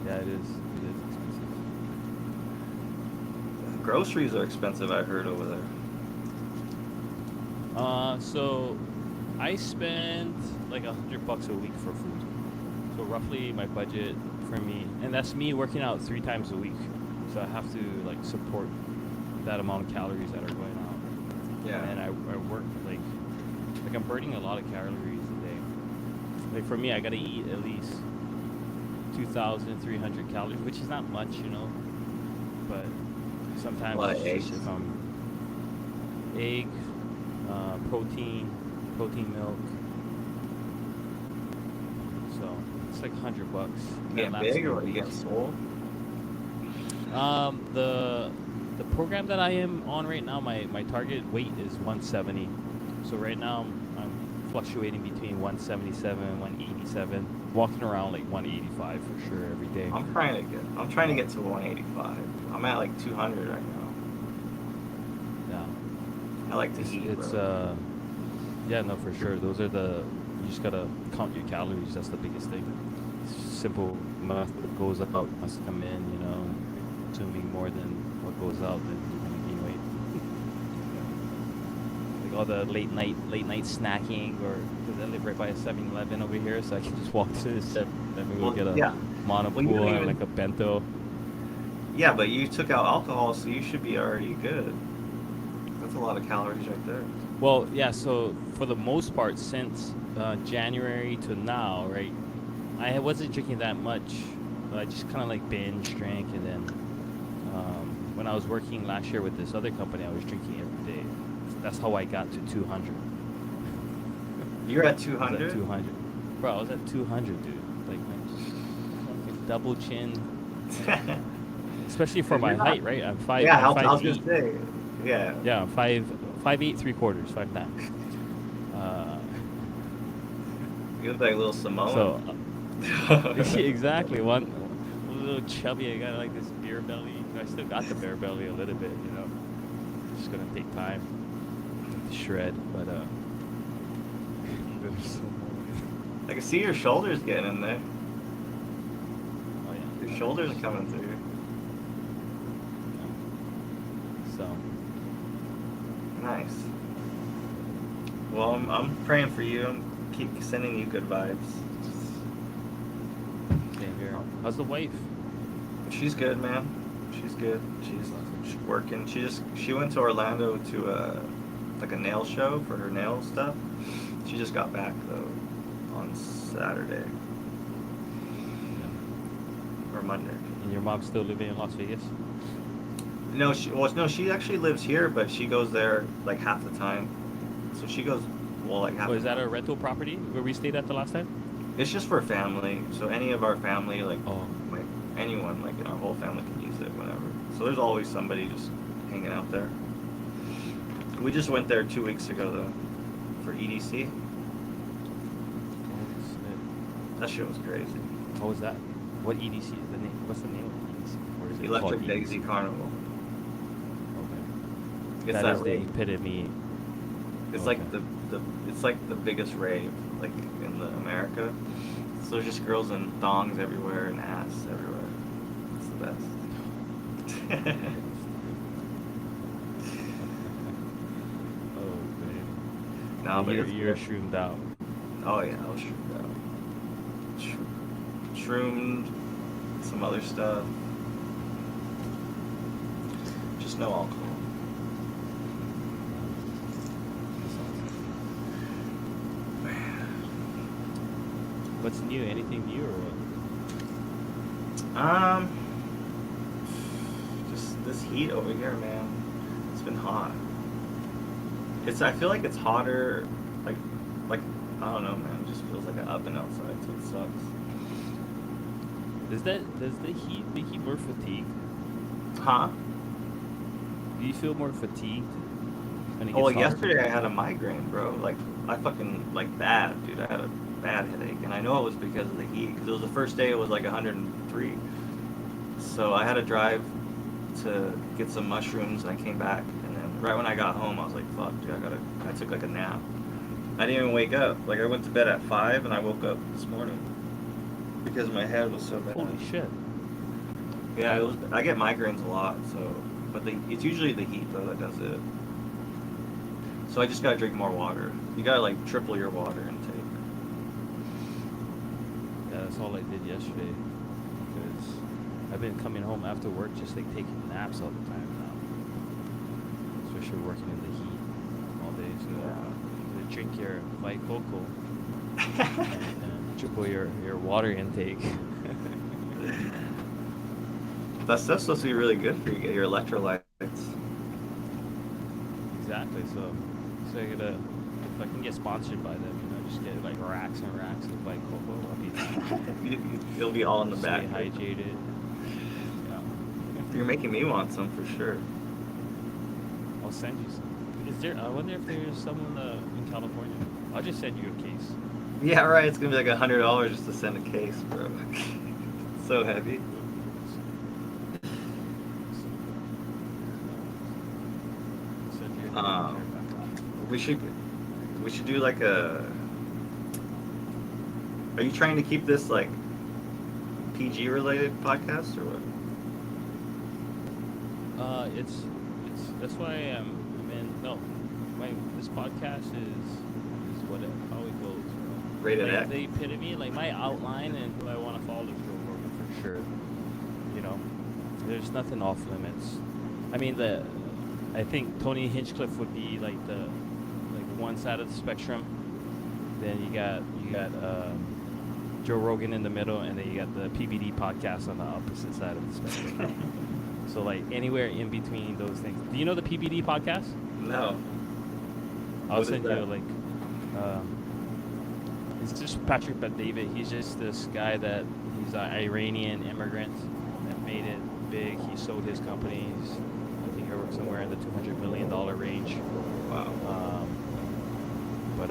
Yeah, it is. It is expensive. Groceries are expensive, I heard, over there. So I spend like $100 a week for food. So roughly my budget for me, and that's me working out 3 times a week. So I have to like support that amount of calories that are going out. Yeah. And I work like I'm burning a lot of calories a day. Like for me, I gotta eat at least 2,300 calories, which is not much, but sometimes A lot of it's eggs. just if I'm egg, protein milk. So it's like $100. You get big or you get swole? The program that I am on right now, my target weight is 170. So right now I'm fluctuating between 177 and 187, walking around like 185 for sure every day. I'm trying to get to 185. I'm at like 200 right now. Yeah, I like to eat, it's bro. yeah, no, for sure. Those are you just gotta count your calories. That's the biggest thing. Simple math goes out must come in. You know, consuming more than what goes out, then you're gonna gain weight. Like all the late night snacking, or because I live right by a 7-Eleven over here, so I can just walk to the 7-Eleven and go Well, get a yeah. Well, you don't monopool and even. like a bento. Yeah, but you took out alcohol, so you should be already good. That's a lot of calories right there. Well, yeah. So for the most part, since January to now, right, I wasn't drinking that much. I just kind of like binge drank, and then when I was working last year with this other company, I was drinking every day. That's how I got to 200. You're at I was at 200. 200, bro. I was at 200, dude. Like fucking double chin, especially for Cause you're my not. height, right? Yeah, I'm I five was gonna eight. say. Yeah. Yeah, I'm 5'8" 3/4, 5'9". Uh, You look like a little Samoan. so exactly one little chubby. I got like this beer belly. I still got the bear belly a little bit, you know. Just gonna take time to shred, but there's so I can see your shoulders getting in there. oh yeah, Your shoulders are coming through. yeah. So Nice. Well, I'm praying for you. I'm keep sending you good vibes. same here. How's the wife? She's good, man. She's good. She's working. She went to Orlando to like a nail show for her nail stuff. She just got back though on Saturday or Monday. And your mom's still living in Las Vegas? No, she actually lives here, but she goes there like half the time. So she goes, well, like half Oh, the is that a time. rental property where we stayed at the last time? It's just for family. So any of our family, Oh, like anyone, like in our whole family can use it whenever. So there's always somebody just hanging out there. We just went there 2 weeks ago though, for EDC. oh snap. That shit was crazy. What was that? What EDC is the name? What's the name of EDC? Or is it called Electric EDC? Daisy Carnival. Okay. It's That that is the rave. epitome. It's Okay. like the it's like the biggest rave like in the America. So there's just girls in thongs everywhere and ass everywhere. It's the best. Oh man. No, but it's You're good. shroomed out. Oh yeah, I was shroomed out. Shroomed, some other stuff. Just no alcohol. What's new? Anything new or what? Um, just this heat over here, man. It's been hot. I feel like it's hotter, like, like I don't know, man. It just feels like an oven outside, so it sucks. Does the heat make you more fatigued? Huh? Do you feel more fatigued when it Oh, well, gets hotter? yesterday I had a migraine, bro. Like, I fucking, like, bad, dude. I had a bad headache. And I know it was because of the heat. Because it was the first day it was like 103. So I had to drive to get some mushrooms, and I came back. And then right when I got home, I was like, fuck, dude, I took like a nap. I didn't even wake up. Like, I went to bed at 5, and I woke up this morning. Because my head was so bad. Holy shit. Yeah, I get migraines a lot, so. But it's usually the heat, though, that does it. So I just gotta drink more water. You gotta like triple your water intake. Yeah, that's all I did yesterday. Because I've been coming home after work just like taking naps all the time now. Especially working in the heat all day. So you drink your White Cocoa and triple your water intake. That stuff's supposed to be really good for you. Get your electrolytes. Exactly. So I gotta, if I can get sponsored by them, you know, just get like racks and racks of White Cocoa. I'll be You'll be all in the stay back. hydrated. Yeah. You're making me want some for sure. I'll send you some. Is there? I wonder if there's someone in California. I'll just send you a case. Yeah, right. It's gonna be like $100 just to send a case, bro. It's so heavy. Send you We should do like a. Are you trying to keep this like PG related podcast or what? it's that's why I'm in. No, this podcast is what how it goes. Rated Like X. the epitome, like my outline and who I want to follow is Joe Rogan for sure. You know, there's nothing off limits. I mean, I think Tony Hinchcliffe would be like one side of the spectrum. Then you got Joe Rogan in the middle, and then you got the PBD podcast on the opposite side of the spectrum. So like anywhere in between those things. Do you know the PBD podcast? No. I'll What is send you a that? link. It's just Patrick Bet David. He's just this guy that he's an Iranian immigrant that made it big. He sold his companies. I think he worked somewhere in the $200 million range. Wow. But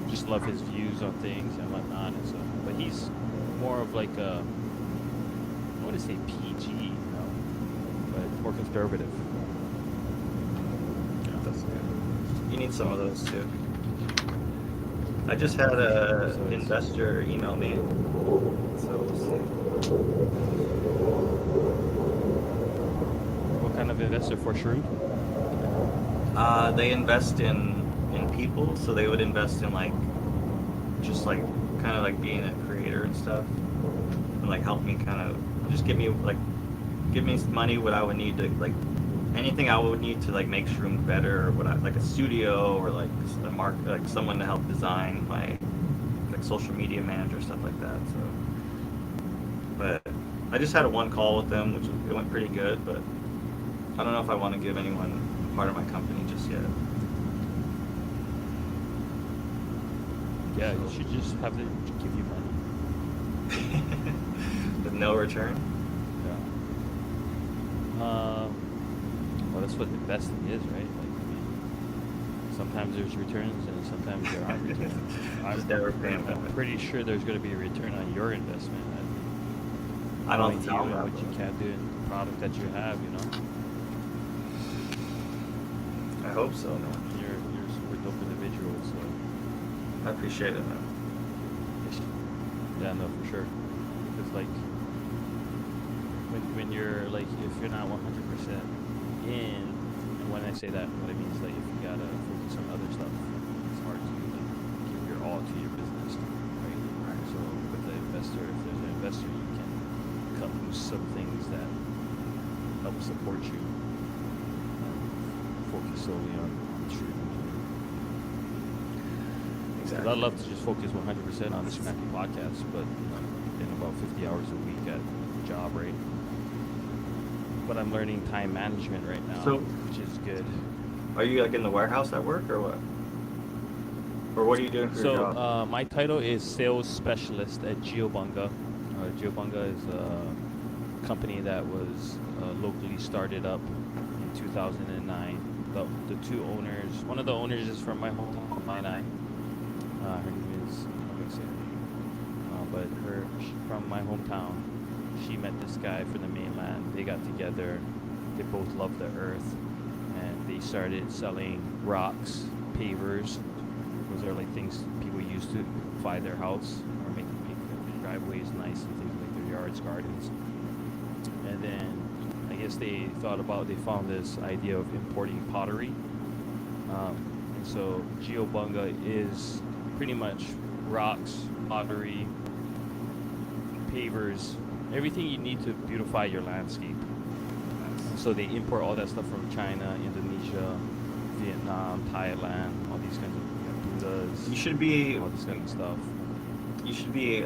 just love his views on things and whatnot. And so, but he's more of like a, I want to say PG, but more conservative. That's good. You need some of those too. I just had a investor email me, so we'll see. What kind of investor for Shroom? They invest in people, so they would invest in like just like kind of like being a creator and stuff, and like help me kind of just give me money what I would need to like anything I would need to like make Shroom better, or what I like a studio or like like someone to help design my like social media manager, stuff like that. So, but I just had a one call with them, which it went pretty good, but I don't know if I want to give anyone part of my company just yet. Yeah, you should just have them give you money. With no return. Yeah. Well, that's what investing is, right? Like, I mean, sometimes there's returns and sometimes there aren't returns. Just never paying I'm pretty sure there's going to be a return on your investment. I don't know sound that what you can do in the product that you have, you know? I hope so, man. You're a super dope individual, so. I appreciate it, man. Yeah, no, for sure. Because, like, when you're, like, if you're not 100% in, and when I say that, what I mean is, like, if you gotta focus on other stuff, it's hard to, like, give your all to your business, right? So, with the investor, if there's an investor, you can cut loose some things that help support you. Focus solely on shooting. Exactly. I'd love to just focus 100% on the Scrappy podcast, but in about 50 hours a week at a job, right? But I'm learning time management right now, So, which is good. Are you like in the warehouse at work or what? Or what are you doing for your job? So my title is sales specialist at GeoBunga. GeoBunga is a company that was locally started up in 2009. The two owners, one of the owners is from my hometown, her name is, I'm going to say her name, but from my hometown. She met this guy from the mainland. They got together. They both loved the earth, and they started selling rocks, pavers. Those are like things people use to ply their house or make their driveways nice and things like their yards, gardens. And then I guess they found this idea of importing pottery. And so GeoBunga is pretty much rocks, pottery, pavers, everything you need to beautify your landscape. So they import all that stuff from China, Indonesia, Vietnam, Thailand, all these kinds of Buddhas. You should be all this kind of stuff. You should be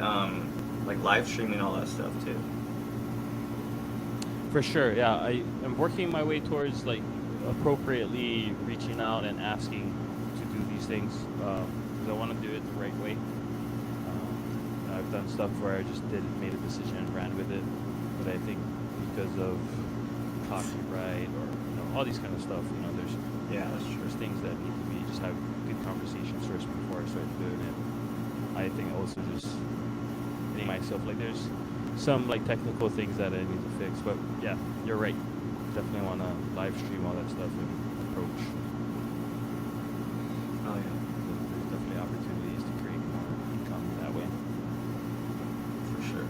like live streaming all that stuff too. For sure, yeah. I'm working my way towards like appropriately reaching out and asking to do these things because I want to do it the right way. I've done stuff where I just made a decision and ran with it, but I think because of copyright or all these kind of stuff, there's Yeah, that's true. There's things that need to be just have good conversations first before I start doing it. I think also just hitting myself like there's some like technical things that I need to fix. But yeah, you're right. Definitely want to live stream all that stuff and approach. Oh yeah, There's definitely opportunities to create more income that way. for sure.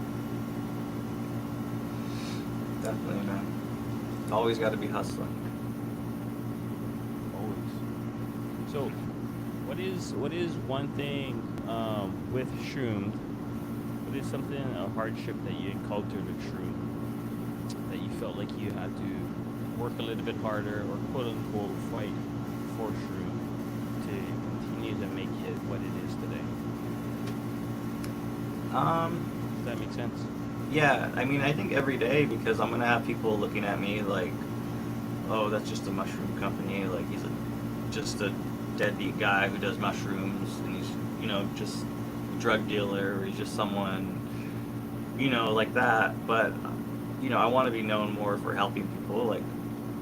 Definitely, man. Always got to be hustling. Always. So, what is one thing with Shroom? What is something a hardship that you encountered with Shroom that you felt like you had to work a little bit harder or quote unquote fight for Shroom to continue to make it what it is today? Does that make sense? Yeah, I mean, I think every day because I'm gonna have people looking at me like, oh, that's just a mushroom company. Like just a deadbeat guy who does mushrooms, and he's just a drug dealer, or he's just someone like that. But I want to be known more for helping people, like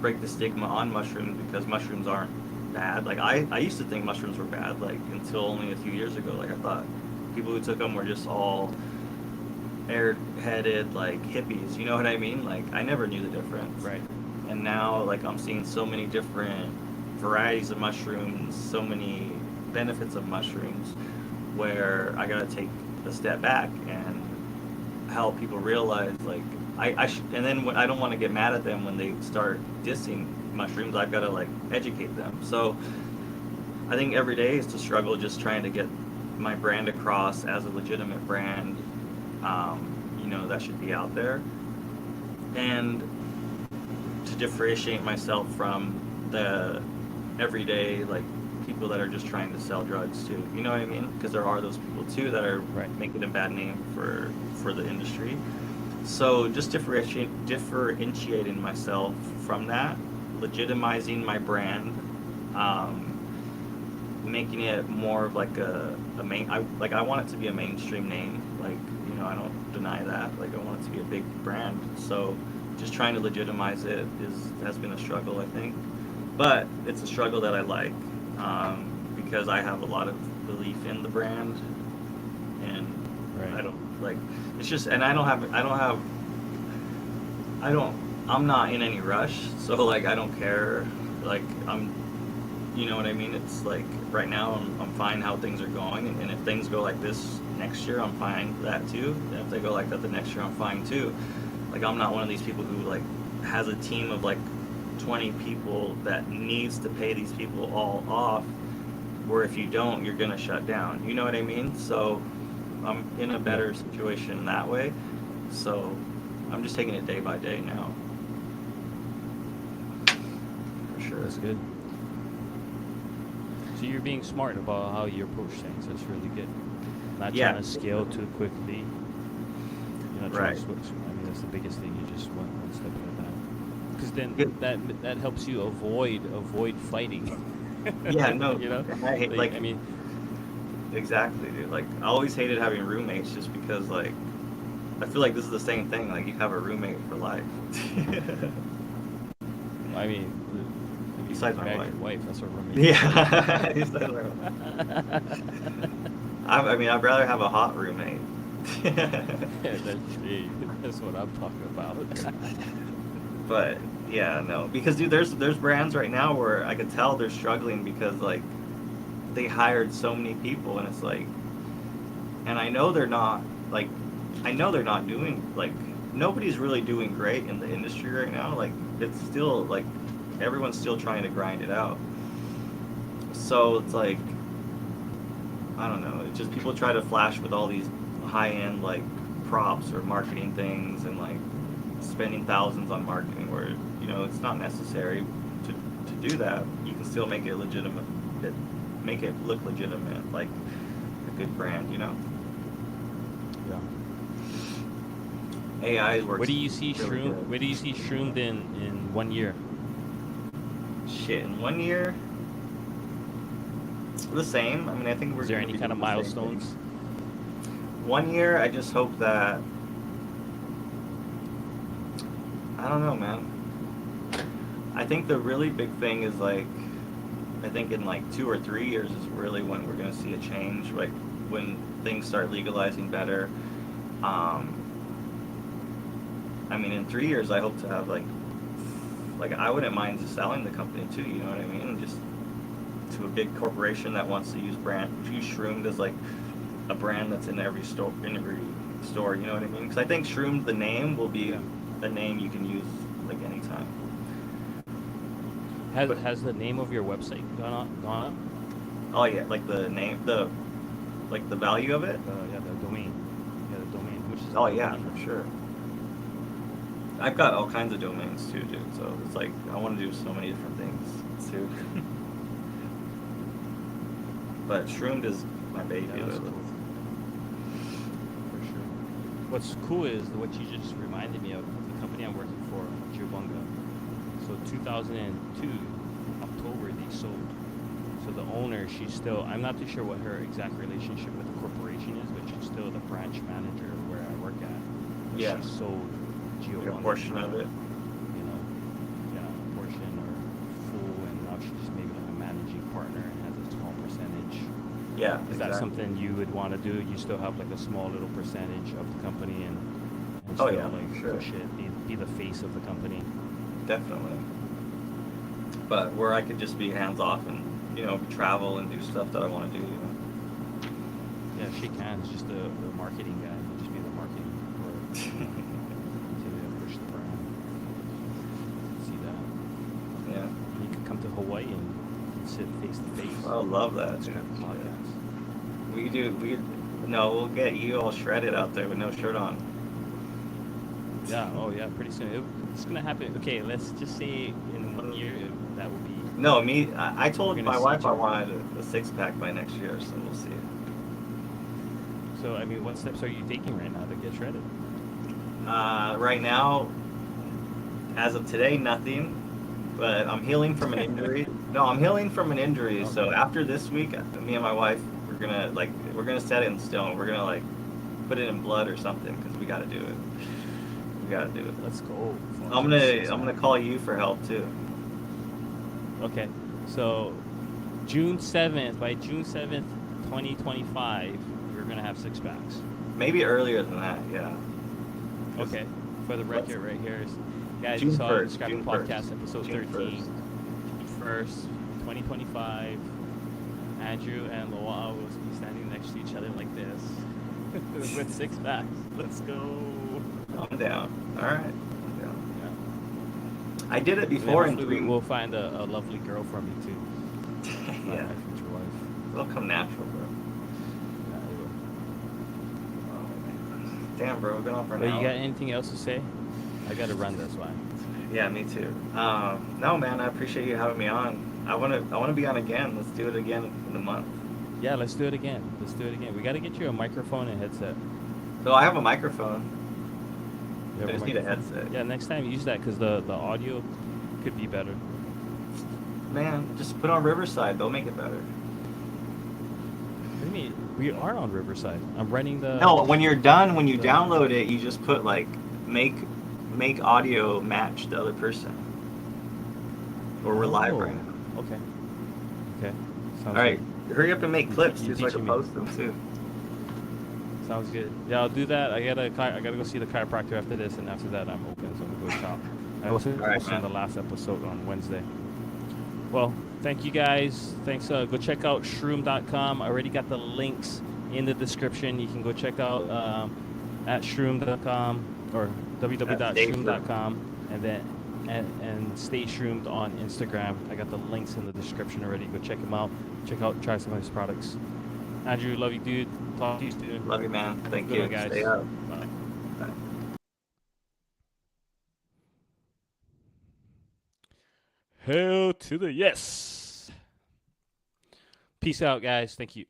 break the stigma on mushrooms because mushrooms aren't bad. Like I used to think mushrooms were bad, like until only a few years ago. Like I thought people who took them were just all air-headed like hippies. You know what I mean? Like I never knew the difference. Right. And now like I'm seeing so many different varieties of mushrooms, so many benefits of mushrooms, where I gotta take a step back and help people realize like and then when I don't want to get mad at them when they start dissing mushrooms. I've got to like educate them. So I think every day is to struggle just trying to get my brand across as a legitimate brand, that should be out there, and to differentiate myself from the everyday like people that are just trying to sell drugs too. You know what I mean? Because there are those people too that are Right. making a bad name for the industry. So just differentiating myself from that, legitimizing my brand, making it more of like a main. I want it to be a mainstream name. Like I don't deny that. Like I want it to be a big brand. So just trying to legitimize it has been a struggle, I think. But it's a struggle that I like, because I have a lot of belief in the brand, and Right. I don't like it's just, and I'm not in any rush, so like I don't care. Like you know what I mean? It's like right now I'm fine how things are going, and if things go like this next year, I'm fine with that too. And if they go like that the next year, I'm fine too. Like I'm not one of these people who like has a team of like 20 people that needs to pay these people all off, where if you don't, you're gonna shut down. You know what I mean? So I'm in a better situation that way. So I'm just taking it day by day now. For sure. That's good. So you're being smart about how you approach things. That's really good. Not Yeah. trying to scale too quickly. You're not trying Right. to switch. I mean, that's the biggest thing. You just one step at a time. Because then Yeah. that helps you avoid fighting. Yeah, no, You know, I hate, like, I mean, exactly, dude. Like, I always hated having roommates just because, like, I feel like this is the same thing. Like, you have a roommate for life. I mean, Besides my marry wife. your wife. That's what roommate. Yeah. Besides my wife. I mean, I'd rather have a hot roommate. That's what I'm talking about. But yeah, no, because dude, there's brands right now where I could tell they're struggling because like they hired so many people, and it's like, and I know they're not like, I know they're not doing like nobody's really doing great in the industry right now. Like it's still like everyone's still trying to grind it out. So it's like I don't know. It's just people try to flash with all these high end like props or marketing things and like spending thousands on marketing where it's not necessary to do that. You can still make it legitimate, make it look legitimate, like a good brand. Yeah. AI works. Where do you see really Shroom? good. Where do you see Shroomed in 1 year? Shit, in 1 year, the same. I mean, I think we're. Is there gonna any be kind of doing the same milestones? thing. 1 year, I just hope that. I don't know, man. I think the really big thing is like I think in like 2 or 3 years is really when we're gonna see a change. Like when things start legalizing better. Um, I mean, in 3 years, I hope to have like I wouldn't mind just selling the company too. You know what I mean? Just to a big corporation that wants to use Shroomed as like a brand that's in every store, in every store. You know what I mean? Because I think Shroomed, the name, will be Yeah. a name you can use like anytime. Has But has the name of your website gone up? oh yeah, like the name, the value of it. The domain. Yeah, the domain, which is Oh up yeah, now. for sure. I've got all kinds of domains too, dude. So it's like I want to do so many different things too. But Shroomed is my baby. Yeah, that's cool. For sure. What's cool is what you just reminded me of the company I'm working for, Jubunga. So 2002, October, they sold. So the owner, she's still, I'm not too sure what her exact relationship with the corporation is, but she's still the branch manager where I work at. But Yeah, she sold like a Geobunga portion to, of it. you know, yeah, a portion or full, and now she's maybe like a managing partner and has a small percentage. Yeah, Is that exactly. something you would want to do? You still have like a small little percentage of the company and Oh still yeah, like for sure, push it, be the face of the company. definitely. But where I could just be hands off and travel and do stuff that I want to do. Yeah, she can. It's just the marketing guy. He'll just be the marketing for it, continue to push the brand. See that? Yeah, You could come to Hawaii and sit face to face. I love that, dude. Start a Yeah. podcast. No, we'll get you all shredded out there with no shirt on. Yeah. Oh yeah. Pretty soon it's gonna happen. Okay. Let's just say in 1 year that will be. No, I We're told gonna my see wife each I other. wanted a six pack by next year, so we'll see. So I mean, what steps are you taking right now to get shredded? Right now, as of today, nothing. But I'm healing from an injury. No, I'm healing from an injury. So Okay. after this week, me and my wife, we're gonna set it in stone. We're gonna like put it in blood or something because we got to do it. We got to do it. Let's go. I'm To gonna the six I'm gonna pack. call you for help too. Okay. So June 7th, by June 7th, 2025, we're gonna have six packs. Maybe earlier than that. Yeah. 'Cause Okay. For the let's- record, right here is, guys, you June saw the 1st. Scrappy June Podcast 1st. episode June 13, 1st, 2025. Andrew and Loa'a will be standing next to each other like this with six packs. Let's go. I'm down. All right. I'm down. Yeah. I did it And then before in hopefully three. we'll find a lovely girl from you too. Find Yeah. my future wife. It'll come natural, bro. Yeah, it will. Oh, man. Damn, bro. We've been on for an But you hour. got anything else to say? I gotta run, that's why. Yeah, me too. No, man. I appreciate you having me on. I wanna be on again. Let's do it again in a month. Yeah, let's do it again. Let's do it again. We gotta get you a microphone and headset. So I have a microphone. You have I a just need a microphone? headset. Yeah, next time use that because the audio could be better. Man, just put on Riverside. They'll make it better. I mean, we are on Riverside. I'm running the. No, when you're done, when you the- download it, you just put like make audio match the other person. Or we're live right now. Oh, okay. Okay. Sounds All right, good. hurry up and make clips you so I can teaching me. post them too. Sounds good. Yeah, I'll do that. I gotta go see the chiropractor after this, and after that, I'm open, so I'm gonna go shop. I was All right, posting man. the last episode on Wednesday. Well, thank you guys. Thanks. Go check out shroom.com. I already got the links in the description. You can go check out at shroom.com or www.shroom.com, and then and stay shroomed on Instagram. I got the links in the description already. Go check them out. Try some of his products. Andrew, love you, dude. Talk to you soon. Love you, man. Thank Good you. one, guys. Stay up. Bye. Bye. Hell to the yes. Peace out, guys. Thank you.